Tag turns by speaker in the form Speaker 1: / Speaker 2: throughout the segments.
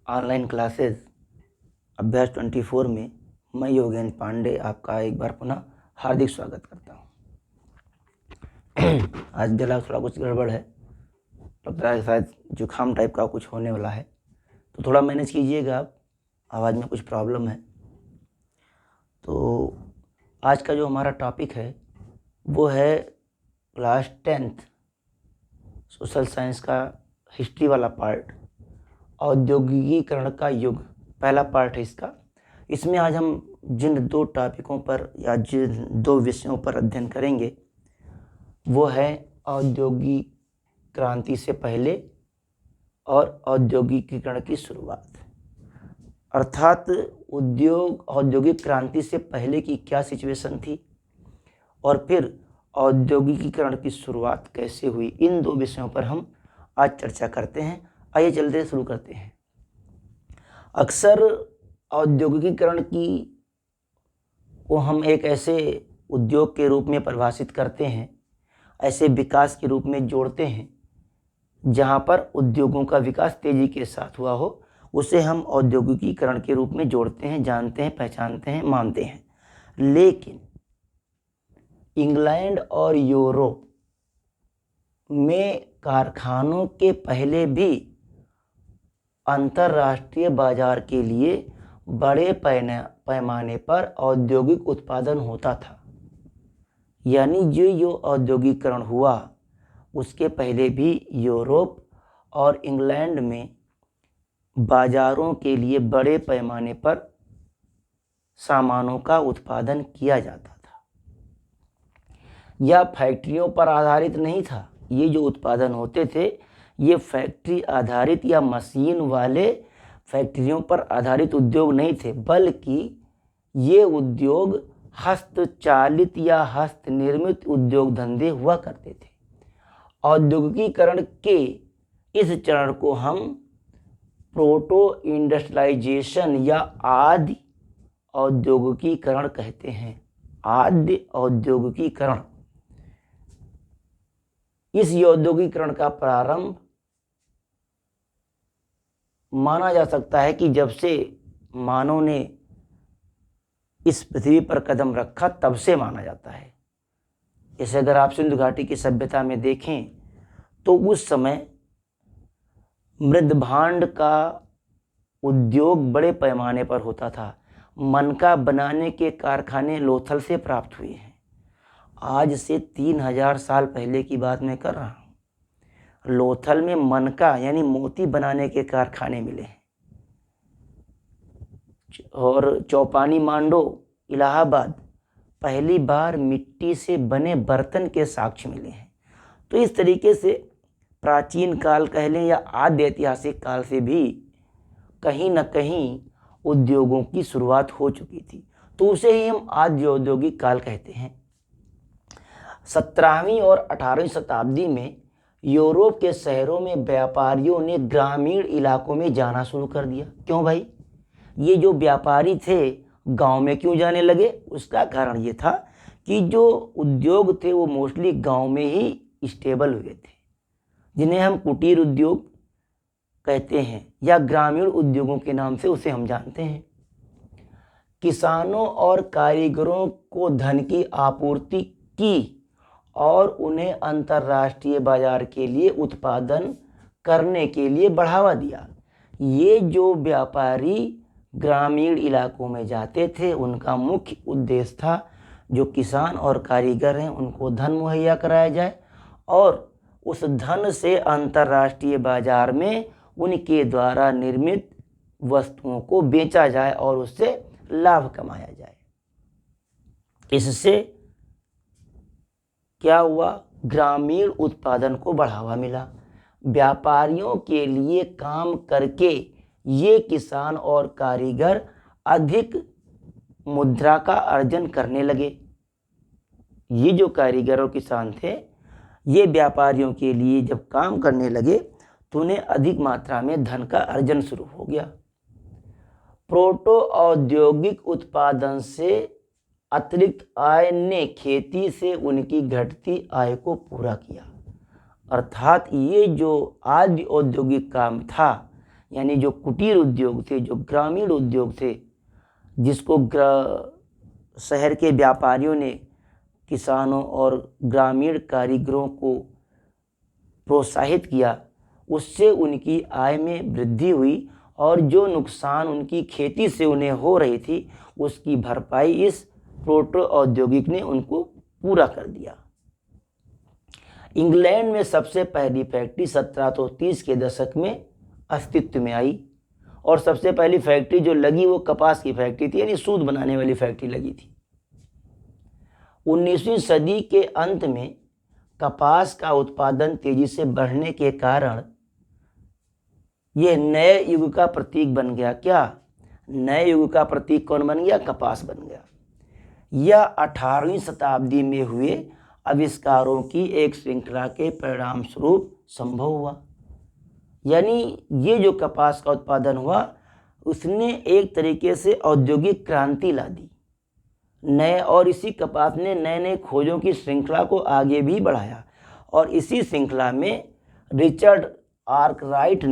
Speaker 1: Online classes अभ्यास 24 में मैं योगेंद्र पांडे आपका एक बार पुनः हार्दिक स्वागत करता हूँ। आज गला थोड़ा कुछ गड़बड़ है, लगता है शायद जुकाम टाइप का कुछ होने वाला है, तो थोड़ा मैनेज कीजिएगा आप, आवाज़ में कुछ प्रॉब्लम है। तो आज का जो हमारा टॉपिक है वो है क्लास 10th सोशल साइंस का हिस्ट्री वाला पार्ट, औद्योगिकीकरण का युग, पहला पार्ट है इसका। इसमें आज हम जिन दो टॉपिकों पर या जिन दो विषयों पर अध्ययन करेंगे वो है औद्योगिक क्रांति से पहले और औद्योगिकीकरण की शुरुआत, अर्थात औद्योगिक क्रांति से पहले की क्या सिचुएशन थी और फिर औद्योगिकीकरण की शुरुआत कैसे हुई। इन दो विषयों पर हम आज चर्चा करते हैं। आइए चलते शुरू करते हैं। अक्सर औद्योगिकीकरण को हम एक ऐसे उद्योग के रूप में परिभाषित करते हैं, ऐसे विकास के रूप में जोड़ते हैं जहां पर उद्योगों का विकास तेजी के साथ हुआ हो, उसे हम औद्योगिकीकरण के रूप में जोड़ते हैं, जानते हैं, पहचानते हैं, मानते हैं। लेकिन इंग्लैंड और यूरोप में कारखानों के पहले भी अंतर्राष्ट्रीय बाजार के लिए बड़े पैमाने पर औद्योगिक उत्पादन होता था। यानी जो औद्योगिकीकरण हुआ उसके पहले भी यूरोप और इंग्लैंड में बाजारों के लिए बड़े पैमाने पर सामानों का उत्पादन किया जाता था। यह फैक्ट्रियों पर आधारित नहीं था। ये जो उत्पादन होते थे ये फैक्ट्री आधारित या मशीन वाले फैक्ट्रियों पर आधारित उद्योग नहीं थे, बल्कि ये उद्योग हस्तचालित या हस्त निर्मित उद्योग धंधे हुआ करते थे। औद्योगिकीकरण के इस चरण को हम प्रोटो इंडस्ट्रियलाइजेशन या आदि औद्योगिकीकरण कहते हैं। आदि औद्योगिकीकरण, इस औद्योगिकीकरण का प्रारंभ माना जा सकता है कि जब से मानव ने इस पृथ्वी पर कदम रखा तब से माना जाता है। जैसे अगर आप सिंधु घाटी की सभ्यता में देखें तो उस समय मृदभांड का उद्योग बड़े पैमाने पर होता था। मनका बनाने के कारखाने लोथल से प्राप्त हुए हैं। आज से 3000 साल पहले की बात मैं कर रहा हूँ। लोथल में मनका यानी मोती बनाने के कारखाने मिले हैं और चौपानी मांडो इलाहाबाद पहली बार मिट्टी से बने बर्तन के साक्ष्य मिले हैं। तो इस तरीके से प्राचीन काल कह लें या आद्य ऐतिहासिक काल से भी कहीं न कहीं उद्योगों की शुरुआत हो चुकी थी, तो उसे ही हम आद्य औद्योगिक काल कहते हैं। 17वीं और 18वीं शताब्दी में यूरोप के शहरों में व्यापारियों ने ग्रामीण इलाकों में जाना शुरू कर दिया। क्यों भाई? ये जो व्यापारी थे गांव में क्यों जाने लगे? उसका कारण ये था कि जो उद्योग थे वो मोस्टली गांव में ही स्टेबल हुए थे, जिन्हें हम कुटीर उद्योग कहते हैं या ग्रामीण उद्योगों के नाम से उसे हम जानते हैं। किसानों और कारीगरों को धन की आपूर्ति की और उन्हें अंतर्राष्ट्रीय बाजार के लिए उत्पादन करने के लिए बढ़ावा दिया। ये जो व्यापारी ग्रामीण इलाकों में जाते थे उनका मुख्य उद्देश्य था जो किसान और कारीगर हैं उनको धन मुहैया कराया जाए और उस धन से अंतर्राष्ट्रीय बाजार में उनके द्वारा निर्मित वस्तुओं को बेचा जाए और उससे लाभ कमाया जाए। इससे क्या हुआ? ग्रामीण उत्पादन को बढ़ावा मिला। व्यापारियों के लिए काम करके ये किसान और कारीगर अधिक मुद्रा का अर्जन करने लगे। ये जो कारीगर और किसान थे ये व्यापारियों के लिए जब काम करने लगे तो उन्हें अधिक मात्रा में धन का अर्जन शुरू हो गया। प्रोटो औद्योगिक उत्पादन से अतिरिक्त आय ने खेती से उनकी घटती आय को पूरा किया। अर्थात ये जो आदि औद्योगिक काम था यानी जो कुटीर उद्योग थे, जो ग्रामीण उद्योग थे, जिसको शहर के व्यापारियों ने किसानों और ग्रामीण कारीगरों को प्रोत्साहित किया, उससे उनकी आय में वृद्धि हुई और जो नुकसान उनकी खेती से उन्हें हो रही थी उसकी भरपाई इस प्रोटो औद्योगिक ने उनको पूरा कर दिया। इंग्लैंड में सबसे पहली फैक्ट्री 1730 के दशक में अस्तित्व में आई और सबसे पहली फैक्ट्री जो लगी वो कपास की फैक्ट्री थी, यानी सूत बनाने वाली फैक्ट्री लगी थी। 19वीं सदी के अंत में कपास का उत्पादन तेजी से बढ़ने के कारण यह नए युग का प्रतीक बन गया। क्या नए युग का प्रतीक कौन बन गया? कपास बन गया। यह 18वीं शताब्दी में हुए आविष्कारों की एक श्रृंखला के परिणाम स्वरूप संभव हुआ। यानी ये जो कपास का उत्पादन हुआ उसने एक तरीके से औद्योगिक क्रांति ला दी नए, और इसी कपास ने नए नए खोजों की श्रृंखला को आगे भी बढ़ाया। और इसी श्रृंखला में रिचर्ड आर्कराइट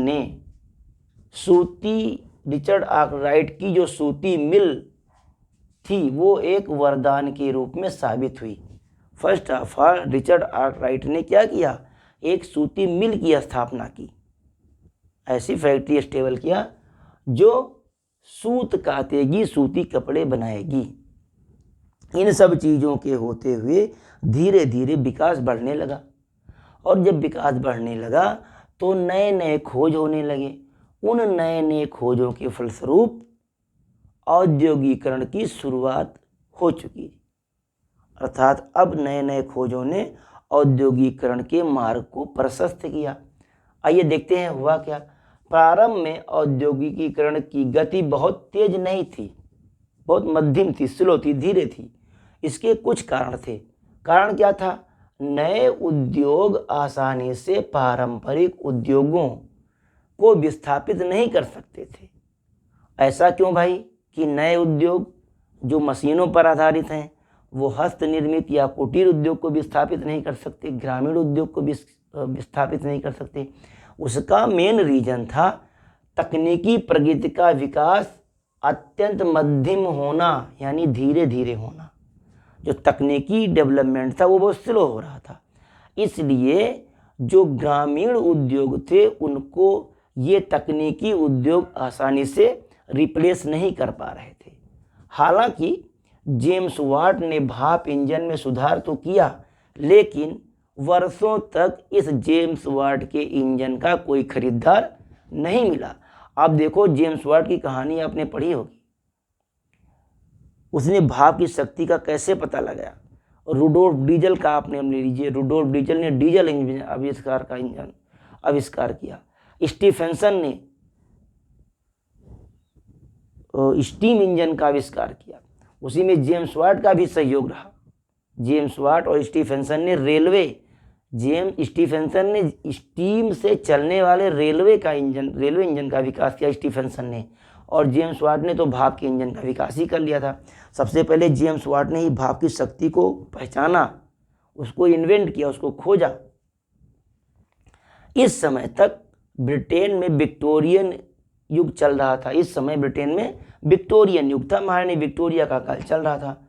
Speaker 1: की जो सूती मिल थी वो एक वरदान के रूप में साबित हुई। First of all Richard Arkwright ने क्या किया? एक सूती मिल की स्थापना की, ऐसी फैक्ट्री स्टेबल किया जो सूत कातेगी, सूती कपड़े बनाएगी। इन सब चीज़ों के होते हुए धीरे धीरे विकास बढ़ने लगा, और जब विकास बढ़ने लगा तो नए नए खोज होने लगे। उन नए नए खोजों के फलस्वरूप औद्योगिकरण की शुरुआत हो चुकी, अर्थात अब नए नए खोजों ने औद्योगिकरण के मार्ग को प्रशस्त किया। आइए देखते हैं हुआ क्या। प्रारंभ में औद्योगिकीकरण की गति बहुत तेज नहीं थी, बहुत मध्यम थी, स्लो थी, धीरे थी। इसके कुछ कारण थे। कारण क्या था? नए उद्योग आसानी से पारंपरिक उद्योगों को विस्थापित नहीं कर सकते थे। ऐसा क्यों भाई कि नए उद्योग जो मशीनों पर आधारित हैं वो हस्त निर्मित या कुटीर उद्योग को विस्थापित नहीं कर सकते, ग्रामीण उद्योग को विस्थापित नहीं कर सकते। उसका मेन रीजन था तकनीकी प्रगति का विकास अत्यंत मध्यम होना, यानी धीरे धीरे होना। जो तकनीकी डेवलपमेंट था वो बहुत स्लो हो रहा था, इसलिए जो ग्रामीण उद्योग थे उनको ये तकनीकी उद्योग आसानी से रिप्लेस नहीं कर पा रहे थे। हालांकि जेम्स वाट ने भाप इंजन में सुधार तो किया, लेकिन वर्षों तक इस जेम्स वाट के इंजन का कोई खरीदार नहीं मिला। आप देखो जेम्स वाट की कहानी आपने पढ़ी होगी, उसने भाप की शक्ति का कैसे पता लगाया। रुडोल्फ डीजल का आपने ले लीजिए, रुडोल्फ डीजल ने डीजल इंजन आविष्कार किया। स्टीफेंसन ने स्टीम इंजन का आविष्कार किया, उसी में जेम्स वाट का भी सहयोग रहा। जेम्स वाट और स्टीफेंसन ने स्टीफेंसन ने स्टीम से चलने वाले रेलवे इंजन का विकास किया स्टीफेंसन ने, और जेम्स वाट ने तो भाप के इंजन का विकास ही कर लिया था। सबसे पहले जेम्स वाट ने ही भाप की शक्ति को पहचाना, उसको इन्वेंट किया, उसको खोजा। इस समय तक ब्रिटेन में विक्टोरियन युग चल रहा था। इस समय ब्रिटेन में विक्टोरियन युग था, महारानी विक्टोरिया का काल चल रहा था।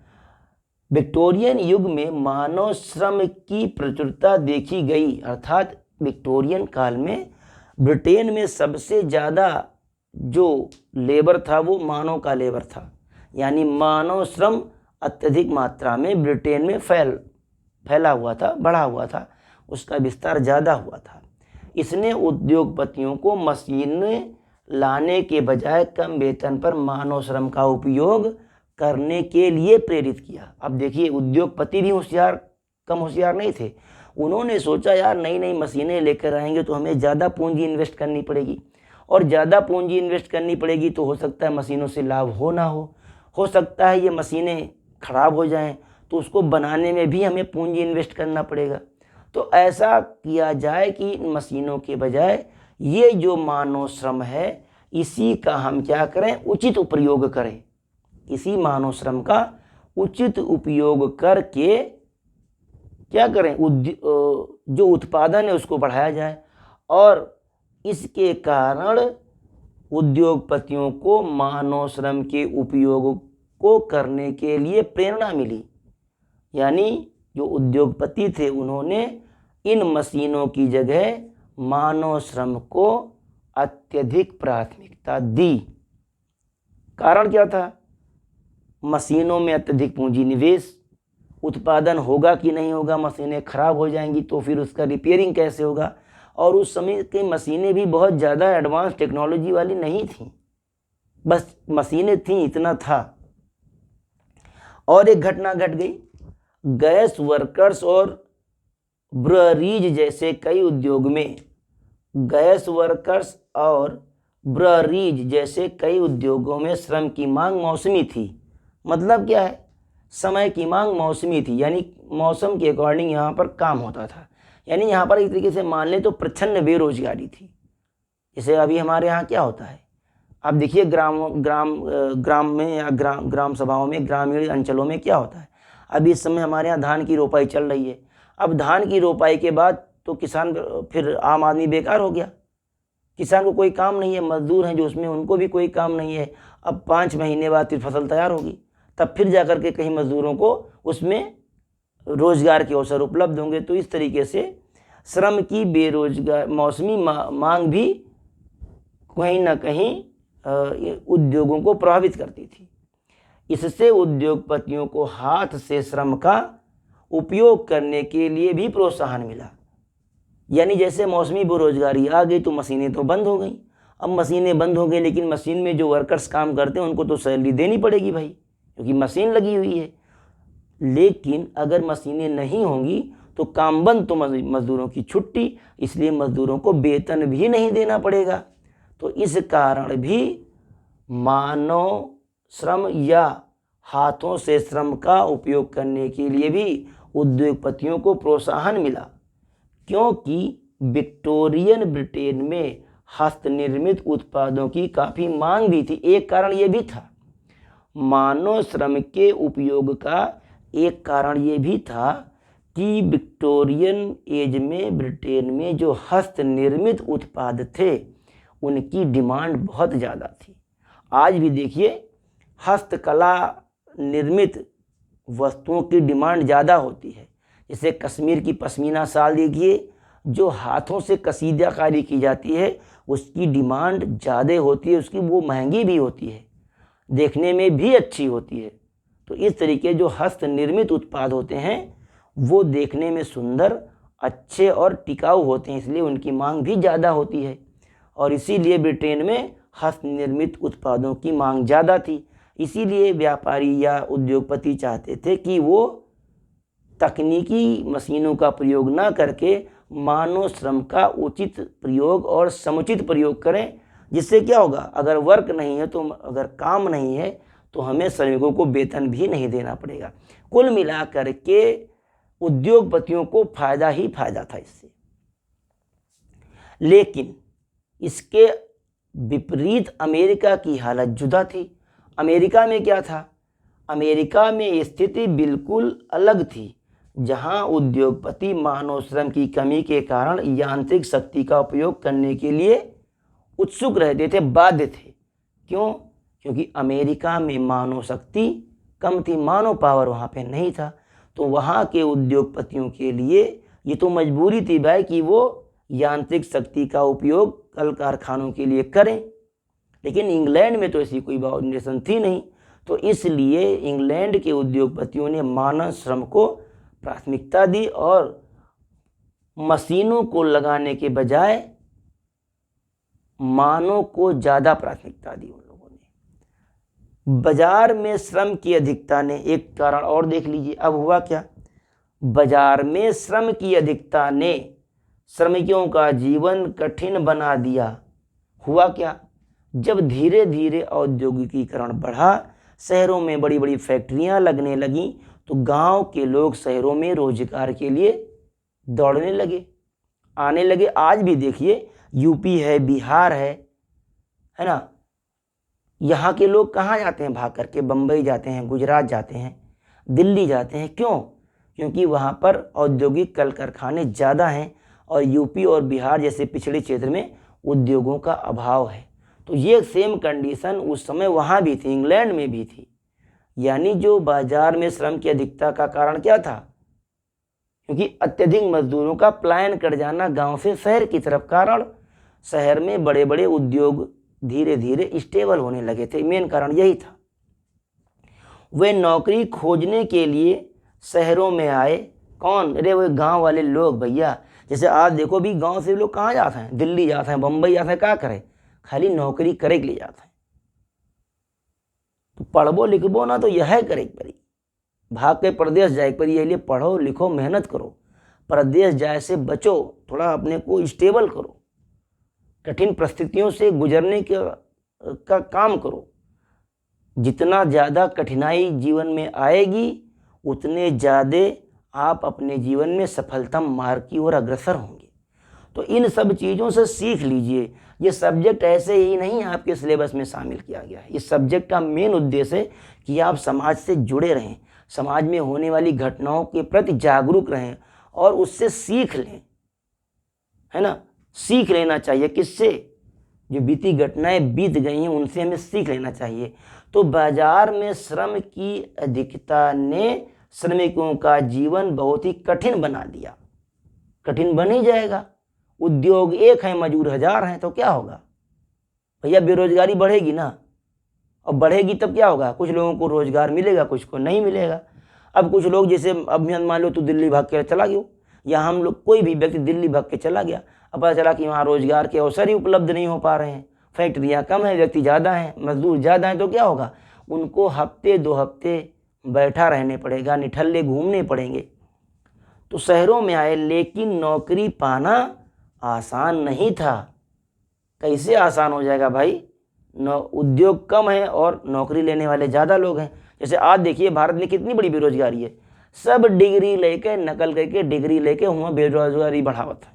Speaker 1: विक्टोरियन युग में मानव श्रम की प्रचुरता देखी गई, अर्थात विक्टोरियन काल में ब्रिटेन में सबसे ज़्यादा जो लेबर था वो मानव का लेबर था, यानी मानव श्रम अत्यधिक मात्रा में ब्रिटेन में फैला हुआ था, बढ़ा हुआ था, उसका विस्तार ज़्यादा हुआ था। इसने उद्योगपतियों को मशीनें लाने के बजाय कम वेतन पर मानव श्रम का उपयोग करने के लिए प्रेरित किया। अब देखिए उद्योगपति भी कम होशियार नहीं थे। उन्होंने सोचा यार नई नई मशीनें लेकर आएंगे तो हमें ज़्यादा पूंजी इन्वेस्ट करनी पड़ेगी, और ज़्यादा पूंजी इन्वेस्ट करनी पड़ेगी तो हो सकता है मशीनों से लाभ हो सकता है ये मशीनें खराब हो जाएं तो उसको बनाने में भी हमें पूंजी इन्वेस्ट करना पड़ेगा। तो ऐसा किया जाए कि इन मशीनों के बजाय ये जो मानव श्रम है इसी का हम क्या करें, उचित उपयोग करें। इसी मानव श्रम का उचित उपयोग करके क्या करें, जो उत्पादन है उसको बढ़ाया जाए, और इसके कारण उद्योगपतियों को मानव श्रम के उपयोग को करने के लिए प्रेरणा मिली। यानी जो उद्योगपति थे उन्होंने इन मशीनों की जगह मानव श्रम को अत्यधिक प्राथमिकता दी। कारण क्या था? मशीनों में अत्यधिक पूंजी निवेश, उत्पादन होगा कि नहीं होगा, मशीनें खराब हो जाएंगी तो फिर उसका रिपेयरिंग कैसे होगा। और उस समय की मशीनें भी बहुत ज़्यादा एडवांस टेक्नोलॉजी वाली नहीं थी, बस मशीनें थीं, इतना था। और एक घटना घट गई, गैस वर्कर्स और ब्ररीज जैसे कई उद्योग में गैस वर्कर्स और ब्ररीज जैसे कई उद्योगों में श्रम की मांग मौसमी थी। मतलब क्या है? समय की मांग मौसमी थी, यानी मौसम के अकॉर्डिंग यहाँ पर काम होता था। यानी यहाँ पर एक तरीके से मान लें तो प्रचंड बेरोजगारी थी। जैसे अभी हमारे यहाँ क्या होता है, आप देखिए ग्राम में या ग्राम सभाओं में, ग्रामीण अंचलों में क्या होता है। अभी इस समय हमारे यहाँ धान की रोपाई चल रही है। अब धान की रोपाई के बाद तो किसान, फिर आम आदमी बेकार हो गया, किसान को कोई काम नहीं है, मजदूर हैं जो उसमें, उनको भी कोई काम नहीं है। अब 5 महीने बाद फिर फसल तैयार होगी, तब फिर जाकर के कहीं मजदूरों को उसमें रोजगार के अवसर उपलब्ध होंगे। तो इस तरीके से श्रम की बेरोजगार मौसमी मांग भी कहीं ना कहीं उद्योगों को प्रभावित करती थी। इससे उद्योगपतियों को हाथ से श्रम का उपयोग करने के लिए भी प्रोत्साहन मिला। यानी जैसे मौसमी बेरोजगारी आ गई तो मशीनें तो बंद हो गई। अब मशीनें बंद हो गई, लेकिन मशीन में जो वर्कर्स काम करते हैं उनको तो सैलरी देनी पड़ेगी भाई, क्योंकि मशीन लगी हुई है। लेकिन अगर मशीनें नहीं होंगी तो काम बंद तो मजदूरों की छुट्टी, इसलिए मजदूरों को वेतन भी नहीं देना पड़ेगा। तो इस कारण भी मानव श्रम या हाथों से श्रम का उपयोग करने के लिए भी उद्योगपतियों को प्रोत्साहन मिला, क्योंकि विक्टोरियन ब्रिटेन में हस्तनिर्मित उत्पादों की काफ़ी मांग भी थी। एक कारण ये भी था, मानव श्रम के उपयोग का एक कारण ये भी था कि विक्टोरियन एज में ब्रिटेन में जो हस्तनिर्मित उत्पाद थे उनकी डिमांड बहुत ज़्यादा थी। आज भी देखिए हस्तकला निर्मित वस्तुओं की डिमांड ज़्यादा होती है। जैसे कश्मीर की पश्मीना शाल देखिए, जो हाथों से कसीदाकारी की जाती है उसकी डिमांड ज़्यादा होती है, उसकी वो महंगी भी होती है, देखने में भी अच्छी होती है। तो इस तरीके जो हस्त निर्मित उत्पाद होते हैं वो देखने में सुंदर, अच्छे और टिकाऊ होते हैं, इसलिए उनकी मांग भी ज़्यादा होती है। और इसीलिए ब्रिटेन में हस्त निर्मित उत्पादों की मांग ज़्यादा थी। इसीलिए व्यापारी या उद्योगपति चाहते थे कि वो तकनीकी मशीनों का प्रयोग ना करके मानव श्रम का उचित प्रयोग और समुचित प्रयोग करें। जिससे क्या होगा, अगर वर्क नहीं है तो, अगर काम नहीं है तो हमें श्रमिकों को वेतन भी नहीं देना पड़ेगा। कुल मिलाकर के उद्योगपतियों को फायदा ही फायदा था इससे। लेकिन इसके विपरीत अमेरिका की हालत जुदा थी। अमेरिका में क्या था? अमेरिका में स्थिति बिल्कुल अलग थी, जहां उद्योगपति मानव श्रम की कमी के कारण यांत्रिक शक्ति का उपयोग करने के लिए उत्सुक रहते थे, बाध्य थे। क्यों? क्योंकि अमेरिका में मानव शक्ति कम थी, मानव पावर वहाँ पे नहीं था। तो वहाँ के उद्योगपतियों के लिए ये तो मजबूरी थी भाई कि वो यांत्रिक शक्ति का उपयोग कल कारखानों के लिए करें। लेकिन इंग्लैंड में तो ऐसी कोई बाउंडेशन थी नहीं, तो इसलिए इंग्लैंड के उद्योगपतियों ने मानव श्रम को प्राथमिकता दी और मशीनों को लगाने के बजाय मानव को ज़्यादा प्राथमिकता दी। उन लोगों ने बाजार में श्रम की अधिकता ने एक कारण और देख लीजिए। अब हुआ क्या? बाजार में श्रम की अधिकता ने श्रमिकों का जीवन कठिन बना दिया। हुआ क्या? जब धीरे धीरे औद्योगिकीकरण बढ़ा, शहरों में बड़ी बड़ी फैक्ट्रियां लगने लगीं, तो गांव के लोग शहरों में रोजगार के लिए दौड़ने लगे, आने लगे। आज भी देखिए यूपी है, बिहार है ना, यहाँ के लोग कहाँ जाते हैं भाग करके? बम्बई जाते हैं, गुजरात जाते हैं, दिल्ली जाते हैं। क्यों? क्योंकि वहाँ पर औद्योगिक कल कारखाने ज़्यादा हैं और यूपी और बिहार जैसे पिछड़े क्षेत्र में उद्योगों का अभाव है। तो ये सेम कंडीशन उस समय वहाँ भी थी, इंग्लैंड में भी थी। यानी जो बाजार में श्रम की अधिकता का कारण क्या था? क्योंकि अत्यधिक मजदूरों का पलायन कर जाना गांव से शहर की तरफ, कारण शहर में बड़े बड़े उद्योग धीरे धीरे स्टेबल होने लगे थे। मेन कारण यही था। वे नौकरी खोजने के लिए शहरों में आए। कौन? अरे वो गांव वाले लोग भैया। जैसे आज देखो भी गांव से लोग कहाँ जाते हैं? दिल्ली जाते हैं, बम्बई जाते हैं, क्या करें? खाली नौकरी करे के लिए जाते हैं। तो पढ़बो लिखबो ना तो यह करे परी, भाग के प्रदेश जाए परी। ये लिए पढ़ो लिखो मेहनत करो, प्रदेश जाए से बचो, थोड़ा अपने को स्टेबल करो, कठिन परिस्थितियों से गुजरने का काम करो। जितना ज़्यादा कठिनाई जीवन में आएगी उतने ज़्यादा आप अपने जीवन में सफलता मार्ग की ओर अग्रसर होंगे। तो इन सब चीज़ों से सीख लीजिए। ये सब्जेक्ट ऐसे ही नहीं आपके सिलेबस में शामिल किया गया है। इस सब्जेक्ट का मेन उद्देश्य है कि आप समाज से जुड़े रहें, समाज में होने वाली घटनाओं के प्रति जागरूक रहें और उससे सीख लें, है ना। सीख लेना चाहिए। किससे? जो बीती घटनाएं बीत गई हैं उनसे हमें सीख लेना चाहिए। तो बाजार में श्रम की अधिकता ने श्रमिकों का जीवन बहुत ही कठिन बना दिया। कठिन बन ही जाएगा। उद्योग एक है, मजदूर हजार हैं, तो क्या होगा भैया? बेरोजगारी बढ़ेगी ना। और बढ़ेगी तब क्या होगा? कुछ लोगों को रोजगार मिलेगा, कुछ को नहीं मिलेगा। अब कुछ लोग जैसे अब मान लो तो दिल्ली भाग के चला गया, या हम लोग कोई भी व्यक्ति दिल्ली भाग के चला गया, अब पता चला कि वहाँ रोजगार के अवसर ही उपलब्ध नहीं हो पा रहे हैं, फैक्ट्रियाँ कम हैं, व्यक्ति ज़्यादा हैं, मजदूर ज़्यादा हैं, तो क्या होगा? उनको हफ्ते 2 हफ्ते बैठा रहने पड़ेगा, निठल्ले घूमने पड़ेंगे। तो शहरों में आए, लेकिन नौकरी पाना आसान नहीं था। कैसे आसान हो जाएगा भाई? उद्योग कम है और नौकरी लेने वाले ज़्यादा लोग हैं। जैसे आज देखिए भारत में कितनी बड़ी बेरोजगारी है। सब डिग्री लेके, नकल करके डिग्री लेके हुआ बेरोजगारी बढ़ावत है।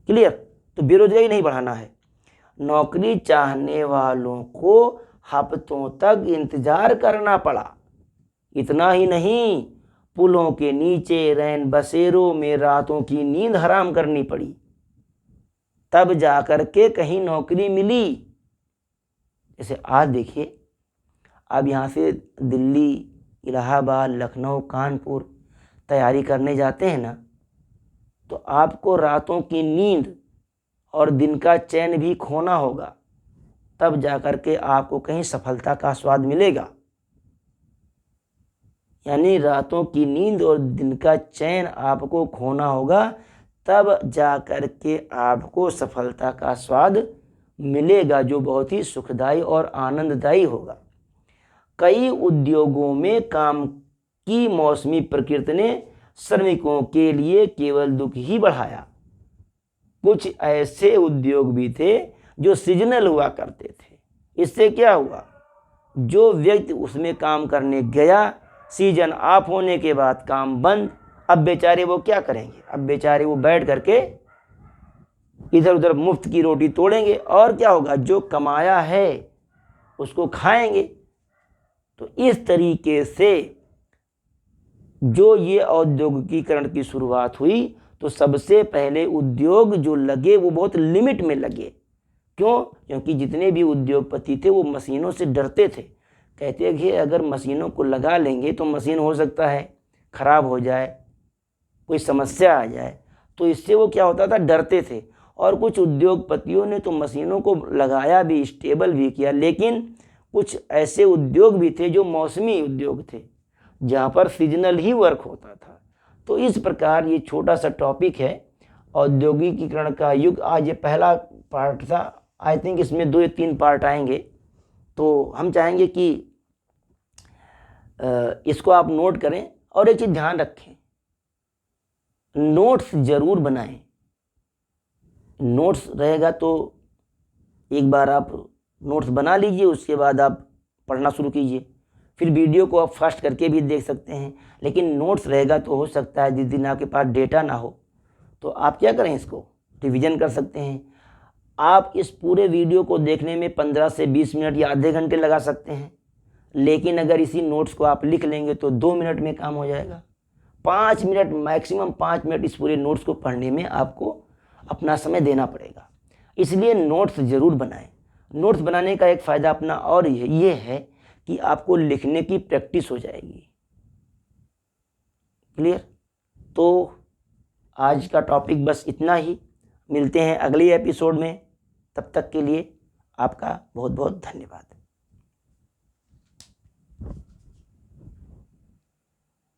Speaker 1: क्लियर? तो बेरोजगारी नहीं बढ़ाना है। नौकरी चाहने वालों को हफ्तों तक इंतजार करना पड़ा। इतना ही नहीं, पुलों के नीचे, रैन बसेरों में रातों की नींद हराम करनी पड़ी, तब जाकर के कहीं नौकरी मिली। जैसे आज देखिए, अब यहाँ से दिल्ली, इलाहाबाद, लखनऊ, कानपुर तैयारी करने जाते हैं ना, तो आपको रातों की नींद और दिन का चैन भी खोना होगा, तब जाकर के आपको कहीं सफलता का स्वाद मिलेगा। यानी रातों की नींद और दिन का चैन आपको खोना होगा, तब जाकर के आपको सफलता का स्वाद मिलेगा, जो बहुत ही सुखदायी और आनंददायी होगा। कई उद्योगों में काम की मौसमी प्रकृति ने श्रमिकों के लिए केवल दुख ही बढ़ाया। कुछ ऐसे उद्योग भी थे जो सीजनल हुआ करते थे। इससे क्या हुआ? जो व्यक्ति उसमें काम करने गया, सीजन ऑफ होने के बाद काम बंद। अब बेचारे वो क्या करेंगे? अब बेचारे वो बैठ करके इधर उधर मुफ्त की रोटी तोड़ेंगे, और क्या होगा? जो कमाया है उसको खाएंगे। तो इस तरीके से जो ये औद्योगिकीकरण की शुरुआत हुई, तो सबसे पहले उद्योग जो लगे वो बहुत लिमिट में लगे। क्यों? क्योंकि जितने भी उद्योगपति थे वो मशीनों से डरते थे। कहते हैं कि अगर मशीनों को लगा लेंगे तो मशीन हो सकता है खराब हो जाए, कोई समस्या आ जाए, तो इससे वो क्या होता था? डरते थे। और कुछ उद्योगपतियों ने तो मशीनों को लगाया भी, स्टेबल भी किया, लेकिन कुछ ऐसे उद्योग भी थे जो मौसमी उद्योग थे, जहाँ पर सीजनल ही वर्क होता था। तो इस प्रकार ये छोटा सा टॉपिक है औद्योगिकीकरण का युग। आज ये पहला पार्ट था, आई थिंक इसमें 2 या 3 पार्ट आएंगे। तो हम चाहेंगे कि इसको आप नोट करें, और एक चीज़ ध्यान रखें, नोट्स जरूर बनाएं। नोट्स रहेगा तो एक बार आप नोट्स बना लीजिए, उसके बाद आप पढ़ना शुरू कीजिए। फिर वीडियो को आप फास्ट करके भी देख सकते हैं, लेकिन नोट्स रहेगा तो हो सकता है जिस दिन आपके पास डेटा ना हो तो आप क्या करें, इसको रिवीजन कर सकते हैं। आप इस पूरे वीडियो को देखने में 15 से 20 मिनट या आधे घंटे लगा सकते हैं, लेकिन अगर इसी नोट्स को आप लिख लेंगे तो 2 मिनट में काम हो जाएगा। 5 मिनट, मैक्सिमम 5 मिनट इस पूरे नोट्स को पढ़ने में आपको अपना समय देना पड़ेगा। इसलिए नोट्स ज़रूर बनाएं। नोट्स बनाने का एक फ़ायदा अपना और ये है कि आपको लिखने की प्रैक्टिस हो जाएगी। क्लियर? तो आज का टॉपिक बस इतना ही। मिलते हैं अगले एपिसोड में। तब तक के लिए आपका बहुत बहुत धन्यवाद।